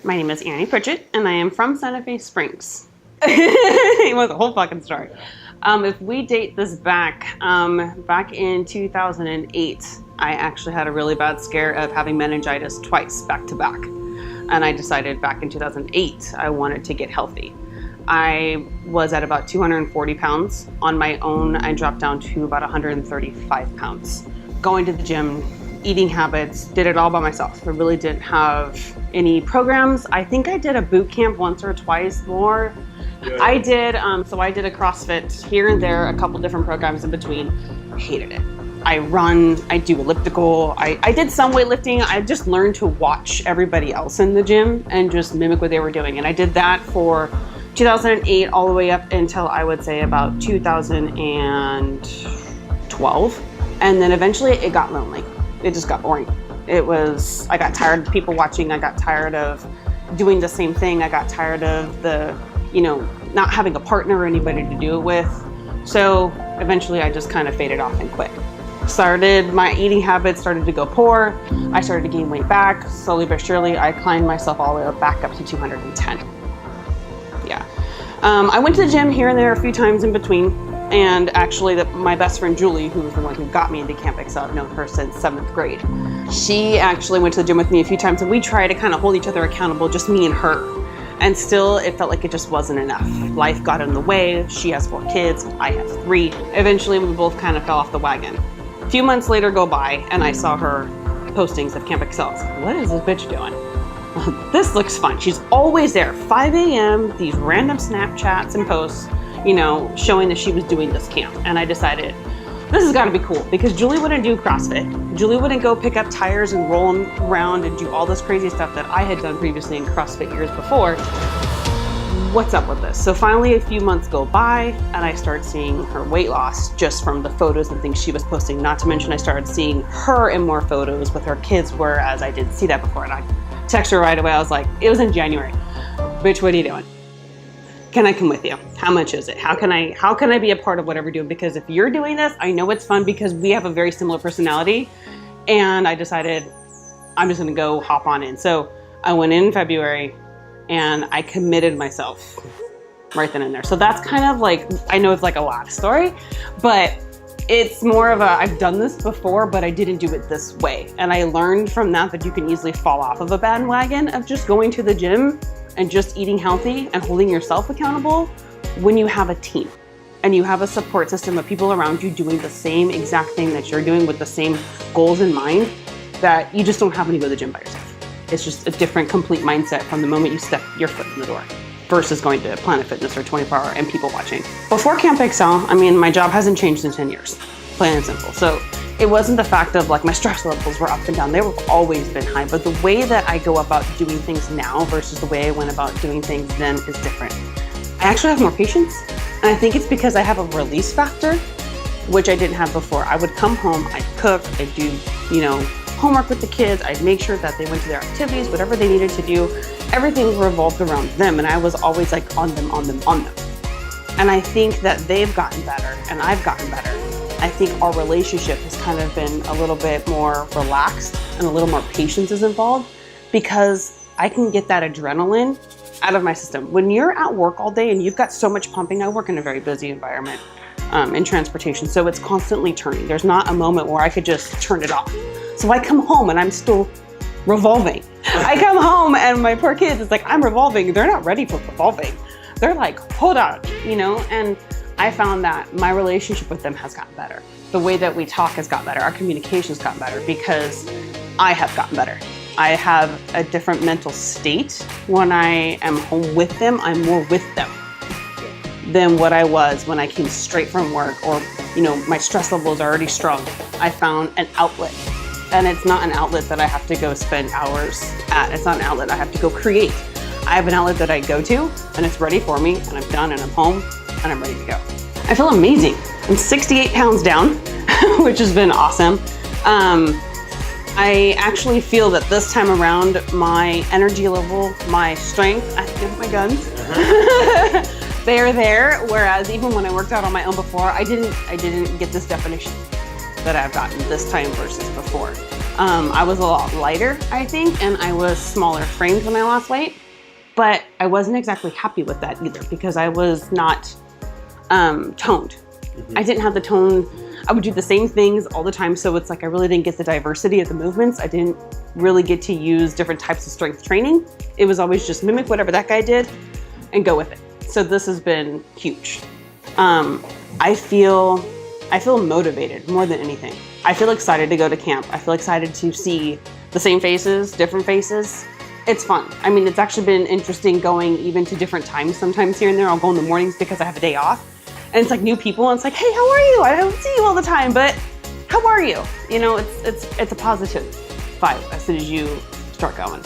My name is Annie Pritchett, and I am from Santa Fe Springs. It was a whole fucking story. If we date this back, back in 2008, I actually had a really bad scare of having meningitis twice back to back. And I decided back in 2008, I wanted to get healthy. I was at about 240 pounds. On my own, I dropped down to about 135 pounds. Going to the gym, eating habits, did it all by myself. I really didn't have any programs. I think I did a boot camp once or twice more. Yeah. I did a CrossFit here and there, a couple different programs in between. Hated it. I run, I do elliptical, I did some weightlifting. I just learned to watch everybody else in the gym and just mimic what they were doing. And I did that for 2008 all the way up until I would say about 2012. And then eventually it got lonely. It just got boring. I got tired of people watching. I got tired of doing the same thing. I got tired of not having a partner or anybody to do it with. So eventually I just kind of faded off and quit. My eating habits started to go poor. I started to gain weight back. Slowly but surely, I climbed myself all the way back up to 210. Yeah. I went to the gym here and there a few times in between. And actually, my best friend Julie, who was the one who got me into Camp Xcel, I've known her since 7th grade. She actually went to the gym with me a few times, and we tried to kind of hold each other accountable, just me and her. And still, it felt like it just wasn't enough. Life got in the way. She has 4 kids. I have 3. Eventually, we both kind of fell off the wagon. A few months later go by, and I saw her postings of Camp Xcel. I was like, what is this bitch doing? This looks fun. She's always there, 5 a.m., these random Snapchats and posts, showing that she was doing this camp. And I decided, this has got to be cool, because Julie wouldn't do CrossFit. Julie wouldn't go pick up tires and roll them around and do all this crazy stuff that I had done previously in CrossFit years before. What's up with this? So finally a few months go by and I start seeing her weight loss just from the photos and things she was posting. Not to mention I started seeing her in more photos with her kids, whereas I didn't see that before. And I texted her right away. I was like, it was in January. Bitch, what are you doing? Can I come with you? How much is it? How can I be a part of whatever you're doing? Because if you're doing this, I know it's fun because we have a very similar personality. And I decided I'm just gonna go hop on in. So I went in February and I committed myself right then and there. So that's kind of like, I know it's like a lot of story, but it's more of I've done this before, but I didn't do it this way. And I learned from that you can easily fall off of a bandwagon of just going to the gym and just eating healthy and holding yourself accountable when you have a team and you have a support system of people around you doing the same exact thing that you're doing with the same goals in mind, that you just don't have when you go to the gym by yourself. It's just a different, complete mindset from the moment you step your foot in the door versus going to Planet Fitness or 24 Hour and people watching. Before Camp Xcel, my job hasn't changed in 10 years, plain and simple. So it wasn't the fact of like my stress levels were up and down. They were always been high, but the way that I go about doing things now versus the way I went about doing things then is different. I actually have more patience, and I think it's because I have a release factor, which I didn't have before. I would come home, I'd cook, I'd do, homework with the kids, I'd make sure that they went to their activities, whatever they needed to do, everything revolved around them, and I was always like on them. And I think that they've gotten better, and I've gotten better. I think our relationship has kind of been a little bit more relaxed and a little more patience is involved because I can get that adrenaline out of my system. When you're at work all day and you've got so much pumping, I work in a very busy environment in transportation, so it's constantly turning. There's not a moment where I could just turn it off. So I come home and I'm still revolving. I come home and my poor kids, it's like, I'm revolving. They're not ready for revolving. They're like, hold on, and I found that my relationship with them has gotten better. The way that we talk has gotten better. Our communication's gotten better because I have gotten better. I have a different mental state when I am home with them. I'm more with them than what I was when I came straight from work or, my stress level is already strong. I found an outlet, and it's not an outlet that I have to go spend hours at. It's not an outlet I have to go create. I have an outlet that I go to and it's ready for me and I'm done and I'm home and I'm ready to go. I feel amazing. I'm 68 pounds down, which has been awesome. I actually feel that this time around, my energy level, my strength, I think my guns, they're there. Whereas even when I worked out on my own before, I didn't get this definition that I've gotten this time versus before. I was a lot lighter, I think, and I was smaller framed when I lost weight. But I wasn't exactly happy with that either because I was not toned. I didn't have the tone. I would do the same things all the time, so it's like I really didn't get the diversity of the movements. I didn't really get to use different types of strength training. It was always just mimic whatever that guy did and go with it. So this has been huge. I feel motivated more than anything. I feel excited to go to camp. I feel excited to see the same faces, different faces. It's fun. I mean, it's actually been interesting going even to different times sometimes here and there. I'll go in the mornings because I have a day off. And it's like new people and it's like, hey, how are you? I don't see you all the time, but how are you? You know, it's a positive vibe as soon as you start going.